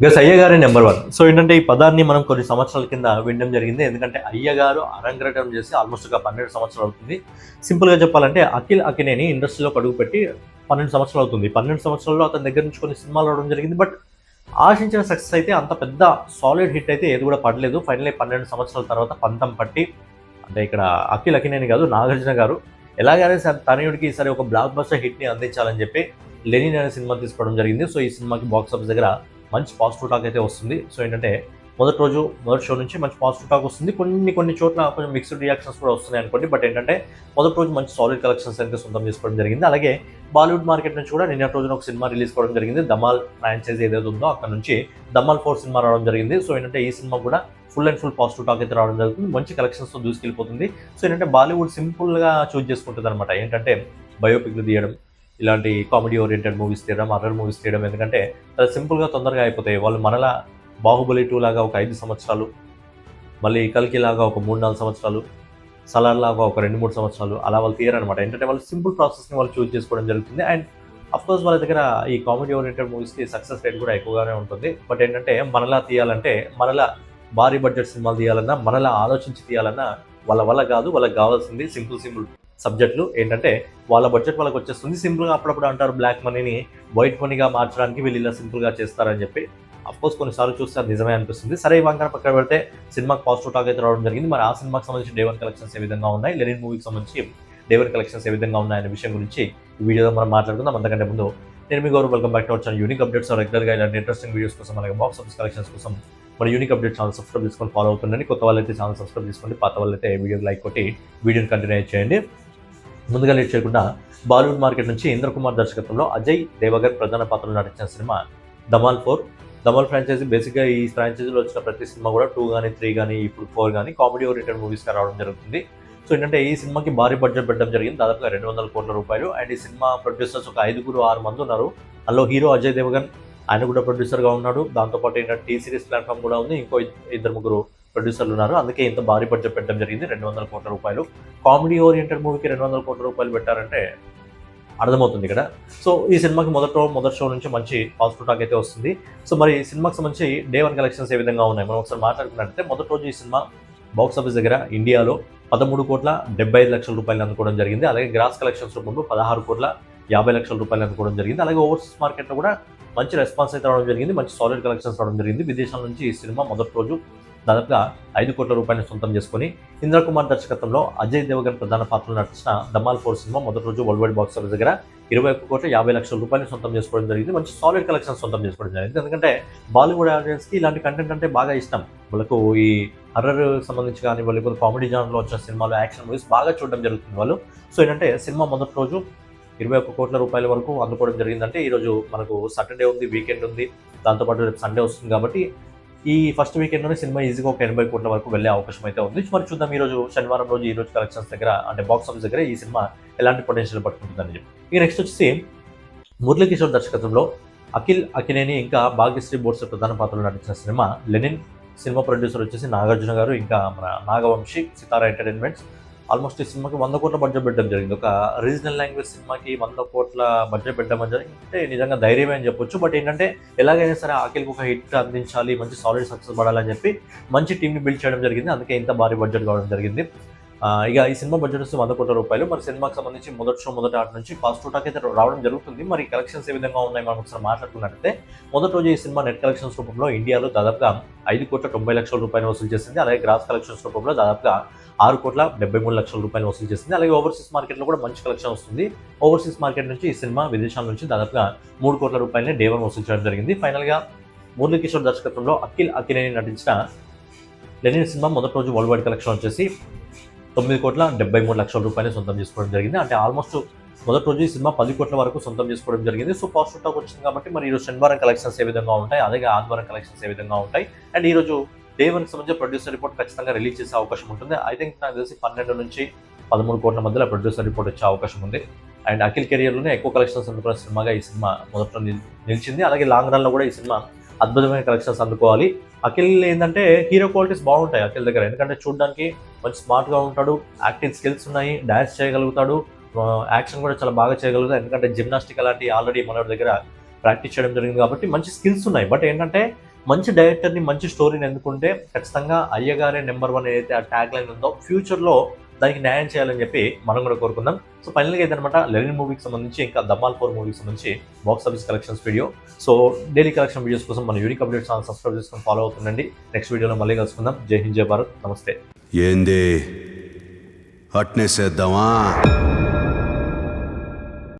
గస్ అయ్య గారే number 1. So ఏంటంటే ఈ పదాన్ని మనం కొన్ని సంవత్సరాల కింద వినడం జరిగింది. ఎందుకంటే అయ్య గారు అరంగేట్రం చేసి ఆల్మోస్ట్ ఒక 12 సంవత్సరాలు అవుతుంది. సింపుల్గా చెప్పాలంటే అఖిల్ అక్కినేని ఇండస్ట్రీలో అడుగుపెట్టి 12 సంవత్సరాలు అవుతుంది. 12 సంవత్సరాల్లో అతని దగ్గర నుంచి కొన్ని సినిమాలు రావడం జరిగింది. బట్ ఆశించిన సక్సెస్ అయితే అంత పెద్ద సాలిడ్ హిట్ అయితే ఏది కూడా పడలేదు. ఫైనల్లీ 12 సంవత్సరాల తర్వాత పంతం పట్టి, అంటే ఇక్కడ అఖిల్ అక్కినేని కాదు, నాగార్జున గారు ఎలాగైనా తనయుడికి ఈసారి ఒక బ్లాక్ బస్టర్ హిట్ని అందించాలని చెప్పి లెనిన్ అనే సినిమా తీసుకోవడం జరిగింది. సో ఈ సినిమాకి బాక్స్ ఆఫీస్ దగ్గర మంచి పాజిటివ్ టాక్ అయితే వస్తుంది. సో ఏంటంటే మొదటి షో నుంచి మంచి పాజిటివ్ టాక్ వస్తుంది. కొన్ని చోట్ల కొంచెం మిక్స్డ్ రియాక్షన్స్ కూడా వస్తున్నాయి అనుకోండి. బట్ ఏంటంటే మొదటి రోజు మంచి సాలిడ్ కలెక్షన్స్ అయితే సొంతం చేసుకోవడం జరిగింది. అలాగే బాలీవుడ్ మార్కెట్ నుంచి కూడా నిన్నటి రోజున ఒక సినిమా రిలీజ్ కావడం జరిగింది. ధమాల్ ఫ్రాంచైజీ ఏదైతే ఉందో అక్కడ నుంచి ధమాల్ 4 సినిమా రావడం జరిగింది. సో ఏంటంటే ఈ సినిమా కూడా ఫుల్ పాజిటివ్ టాక్ అయితే రావడం జరుగుతుంది. మంచి కలెక్షన్స్తో దూసుకెళ్ళిపోతుంది. సో ఏంటంటే బాలీవుడ్ సింపుల్గా చూజ్ చేసుకుంటుంది అనమాట. ఏంటంటే బయోపిక్లు తీయడం, ఇలాంటి కామెడీ ఓరియంటెడ్ మూవీస్ తీయడం, హర్రర్ మూవీస్ తీయడం, ఎందుకంటే అది సింపుల్గా తొందరగా అయిపోతాయి. వాళ్ళు మనలా బాహుబలి 2 లాగా ఒక 5 సంవత్సరాలు, మళ్ళీ కల్కి లాగా ఒక 3-4 సంవత్సరాలు, సలార్ లాగా ఒక 2-3 సంవత్సరాలు అలా వాళ్ళు తీయరనమాట. ఏంటంటే వాళ్ళు సింపుల్ ప్రాసెస్ని వాళ్ళు చూస్ చేసుకోవడం జరుగుతుంది. అండ్ అఫ్కోర్స్ వాళ్ళ దగ్గర ఈ కామెడీ ఓరియంటెడ్ మూవీస్కి సక్సెస్ రేట్ కూడా ఎక్కువగానే ఉంటుంది. బట్ ఏంటంటే మనలా తీయాలంటే, మనలా భారీ బడ్జెట్ సినిమాలు తీయాలన్నా, మనలా ఆలోచించి తీయాలన్నా వాళ్ళ వల్ల కాదు. వాళ్ళకి కావాల్సింది సింపుల్ సబ్జెక్టులు. ఏంటంటే వాళ్ళ బడ్జెట్ వాళ్ళకి వచ్చేస్తుంది. సింపుల్గా అప్పుడప్పుడు అంటారు బ్లాక్ మనీని వైట్ మనీగా మార్చడానికి వీళ్ళు ఇలా సింపుల్గా చేస్తారని చెప్పి. అఫ్కోర్స్ కొన్నిసార్లు చూస్తే అది నిజమే అనిపిస్తుంది. సరే, ఇవంగా పక్కన పెడితే సినిమాకి పాజిటివ్ టాక్ అయితే రావడం జరిగింది. మరి ఆ సినిమాకి సంబంధించి డే 1 కలెక్షన్స్ ఏ విధంగా ఉన్నాయి, లెనిన్ మూవీకి సంబంధించి డే 1 కలెక్షన్స్ ఏ విధంగా ఉన్నాయనే విషయం గురించి ఈ వీడియోలో మనం మాట్లాడుకుందాం. అంతకంటే ముందు నేను మీ Gaurav, welcome back to our channel. Unique updates రెగ్యులర్గా ఇలాంటి ఇంట్రెస్టింగ్ వీడియోస్ కోసం, అలాగే బాక్స్ ఆఫీస్ కలెక్షన్స్ కోసం మన యూనిక్ అప్డేట్ ఛానల్ సబ్స్క్రైబ్ చేసుకొని ఫాలో అవుతుండండి. కొత్త వాళ్ళైతే ఛానల్ సబ్స్క్రైబ్ చేసుకోండి, పాత వాళ్ళైతే వీడియోకి లైక్ కొట్టి వీడియోని కంటిన్యూ చేయండి. ముందుగా లేట్ చేయకుండా బాలీవుడ్ మార్కెట్ నుంచి ఇంద్ర కుమార్ దర్శకత్వంలో అజయ్ దేవగన్ ప్రధాన పాత్రలో నటించిన సినిమా ధమాల్ 4. ధమాల్ ఫ్రాంచైజీ బేసిక్గా ఈ ఫ్రాంచైజీలో వచ్చిన ప్రతి సినిమా కూడా 2 కానీ 3 కానీ ఇప్పుడు 4 కానీ కామెడీ ఓరియంటెడ్ మూవీస్గా రావడం జరుగుతుంది. సో ఏంటంటే ఈ సినిమాకి భారీ బడ్జెట్ పెట్టడం జరిగింది, దాదాపుగా 200 కోట్ల రూపాయలు. అండ్ ఈ సినిమా ప్రొడ్యూసర్స్ ఒక 5-6 మంది ఉన్నారు. అందులో హీరో అజయ్ దేవగన్, ఆయన కూడా ప్రొడ్యూసర్గా ఉన్నాడు. దాంతోపాటు ఏంటంటే టీ సిరీస్ ప్లాట్ఫామ్ కూడా ఉంది. ఇంకో 2-3 ప్రొడ్యూసర్లు ఉన్నారు. అందుకే ఇంత భారీ బడ్జెట్ పెట్టడం జరిగింది, 200 కోట్ల రూపాయలు. కామెడీ ఓరియంటెడ్ మూవీకి 200 కోట్ల రూపాయలు పెట్టారంటే అర్థమవుతుంది ఇక్కడ. సో ఈ సినిమాకి మొదటి షో నుంచి మంచి పాజిటివ్ టాక్ అయితే వస్తుంది. సో మరి సినిమాకి సంబంధించి డే 1 కలెక్షన్స్ ఏ విధంగా ఉన్నాయి మనం ఒకసారి మాట్లాడుకున్నట్లయితే, మొదటి రోజు ఈ సినిమా బాక్స్ ఆఫీస్ దగ్గర ఇండియాలో 13,75,00,000 రూపాయలు అందుకోవడం జరిగింది. అలాగే గ్రాస్ కలెక్షన్స్ రూపంలో 16,50,00,000 రూపాయలు అందుకోవడం జరిగింది. అలాగే ఓవర్సీస్ మార్కెట్లో కూడా మంచి రెస్పాన్స్ అయితే రావడం జరిగింది, మంచి సాలిడ్ కలెక్షన్స్ రావడం జరిగింది. విదేశాల నుంచి ఈ సినిమా మొదటి రోజు దాదాపుగా 5 కోట్ల రూపాయలను సొంతం చేసుకొని ఇంద్ర కుమార్ దర్శకత్వంలో అజయ్ దేవగన్ ప్రధాన పాత్రలో నటించిన ధమాల్ 4 సినిమా మొదటి రోజు వరల్డ్ వైడ్ బాక్స్ ఆఫీస్ దగ్గర 21,50,00,000 రూపాయలు సొంతం చేసుకోవడం జరిగింది. మంచి సాలిడ్ కలెక్షన్స్ సొంతం చేసుకోవడం జరిగింది. ఎందుకంటే బాలీవుడ్ ఆడియన్స్కి ఇలాంటి కంటెంట్ అంటే బాగా ఇష్టం. వాళ్ళకు ఈ హర్రర్ సంబంధించి కానీ, వాళ్ళకి కామెడీ జానర్లో వచ్చిన సినిమాలు, యాక్షన్ మూవీస్ బాగా చూడడం జరుగుతుంది వాళ్ళు. సో ఏంటంటే సినిమా మొదటి రోజు 21 కోట్ల రూపాయల వరకు అందుకోవడం జరిగిందంటే, ఈరోజు మనకు సాటర్డే ఉంది, వీకెండ్ ఉంది, దాంతోపాటు రేపు సండే వస్తుంది. కాబట్టి ఈ ఫస్ట్ వీకెండ్లోనే సినిమా ఈజీగా ఒక 80 కోట్ల వరకు వెళ్ళే అవకాశం అయితే ఉంది. మరి చూద్దాం ఈరోజు శనివారం రోజు ఈ రోజు కలెక్షన్స్ దగ్గర, అంటే బాక్స్ ఆఫీస్ దగ్గర ఈ సినిమా ఎలాంటి పొటెన్షియల్ పట్టుకుంటుందని చెప్పి. ఇక నెక్స్ట్ వచ్చేసి మురళీకిషోర్ దర్శకత్వంలో అఖిల్ అక్కినేని ఇంకా భాగ్యశ్రీ బోర్స్ ప్రధాన పాత్రలో నటించిన సినిమా లెనిన్. సినిమా ప్రొడ్యూసర్ వచ్చేసి నాగార్జున గారు, ఇంకా మన నాగవంశీ, సితారా ఎంటర్టైన్మెంట్స్. ఆల్మోస్ట్ ఈ సినిమాకి 100 కోట్ల బడ్జెట్ పెట్టడం జరిగింది. ఒక రీజనల్ లాంగ్వేజ్ సినిమాకి 100 కోట్ల బడ్జెట్ పెట్టడం జరిగింది, నిజంగా ధైర్యమే అని చెప్పొచ్చు. బట్ ఏంటంటే ఎలాగైనా సరే అఖిల్కి ఒక హిట్ అందించాలి, మంచి సాలిడ్ సక్సెస్ పడాలని చెప్పి మంచి టీంని బిల్డ్ చేయడం జరిగింది. అందుకే ఇంత భారీ బడ్జెట్ కావడం జరిగింది. ఇక ఈ సినిమా బడ్జెట్ వస్తే 100 కోట్ల రూపాయలు. మరి సినిమాకి సంబంధించి మొదటి ఆట నుంచి పాజిటివ్ టాక్ అయితే రావడం జరుగుతుంది. మరి కలెక్షన్స్ ఏ విధంగా ఉన్నాయి మనం ఒకసారి మాట్లాడుకున్నట్లయితే, మొదటి రోజు ఈ సినిమా నెట్ కలెక్షన్స్ రూపంలో ఇండియాలో దాదాపుగా 5,90,00,000 రూపాయలు వసూలు చేసింది. అలాగే గ్రాస్ కలెక్షన్స్ రూపంలో దాదాపుగా 6,73,00,000 రూపాయలు వసూలు చేసింది. అలాగే ఓవర్సీస్ మార్కెట్లో కూడా మంచి కలెక్షన్ వస్తుంది. ఓవర్సీస్ మార్కెట్ నుంచి ఈ సినిమా విదేశాల నుంచి దాదాపుగా 3 కోట్ల రూపాయలని డే 1 వసూలు చేయడం జరిగింది. ఫైనల్గా మురళీకిషోర్ దర్శకత్వంలో అఖిల్ అక్కినేని నటించిన లెనిన్ సినిమా మొదటి రోజు వరల్డ్ వైడ్ కలెక్షన్ వచ్చేసి 9,73,00,000 రూపాయలు సొంతం చేసుకోవడం జరిగింది. అంటే ఆల్మోస్ట్ మొదటి రోజు ఈ సినిమా 10 కోట్ల వరకు సొంతం చేసుకోవడం జరిగింది. సో పాజిటివ్ టాక్ వచ్చింది కాబట్టి మరి ఈరోజు శనివారం కలెక్షన్స్ ఏ విధంగా ఉంటాయి, అలాగే ఆదివారం కలెక్షన్స్ ఏ విధంగా ఉంటాయి, అండ్ ఈరోజు డే 1కి సంబంధించి ప్రొడ్యూసర్ రిపోర్ట్ ఖచ్చితంగా రిలీజ్ చేసే అవకాశం ఉంటుంది. ఐ థింక్ నాకు తెలిసి 12 నుంచి 13 కోట్ల మధ్యలో ప్రొడ్యూసర్ రిపోర్ట్ వచ్చే అవకాశం ఉంది. అండ్ అఖిల్ కెరియర్లోనే ఎక్కువ కలెక్షన్స్ అందుకున్న సినిమాగా ఈ సినిమా మొదట్లో నిలిచింది. అలాగే లాంగ్ రన్లో కూడా ఈ సినిమా అద్భుతమైన కలెక్షన్స్ అందుకోవాలి. అఖిల్ ఏంటంటే హీరో క్వాలిటీస్ బాగుంటాయి అఖిల్ దగ్గర, ఎందుకంటే చూడడానికి మంచి స్మార్ట్గా ఉంటాడు, యాక్టింగ్ స్కిల్స్ ఉన్నాయి, డాన్స్ చేయగలుగుతాడు, యాక్షన్ కూడా చాలా బాగా చేయగలుగుతాడు. ఎందుకంటే జిమ్నాస్టిక్ అలాంటి ఆల్రెడీ మన దగ్గర ప్రాక్టీస్ చేయడం జరిగింది కాబట్టి మంచి స్కిల్స్ ఉన్నాయి. బట్ ఏంటంటే మంచి డైరెక్టర్ని, మంచి స్టోరీని ఎన్నుకుంటే ఖచ్చితంగా అయ్యగారే నెంబర్ 1 ఏదైతే ఆ ట్యాగ్ లైన్ ఉందో ఫ్యూచర్లో దానికి న్యాయం చేయాలని చెప్పి మనం కూడా కోరుకుందాం. సో ఫైనల్గా ఇదనమాట లెనిన్ మూవీకి సంబంధించి, ఇంకా ధమాల్ 4 మూవీకి సంబంధించి box office collections video. So daily collection videos కోసం మన యూనిక్ అప్డేట్స్ ఛానల్ సబ్స్క్రైబ్ చేసుకొని ఫాలో అవుతుండండి. నెక్స్ట్ వీడియోలో మళ్ళీ కలుసుకుందాం. జై హింద్, జై భారత్, నమస్తే. ఏంది అట్నే చేద్దామా?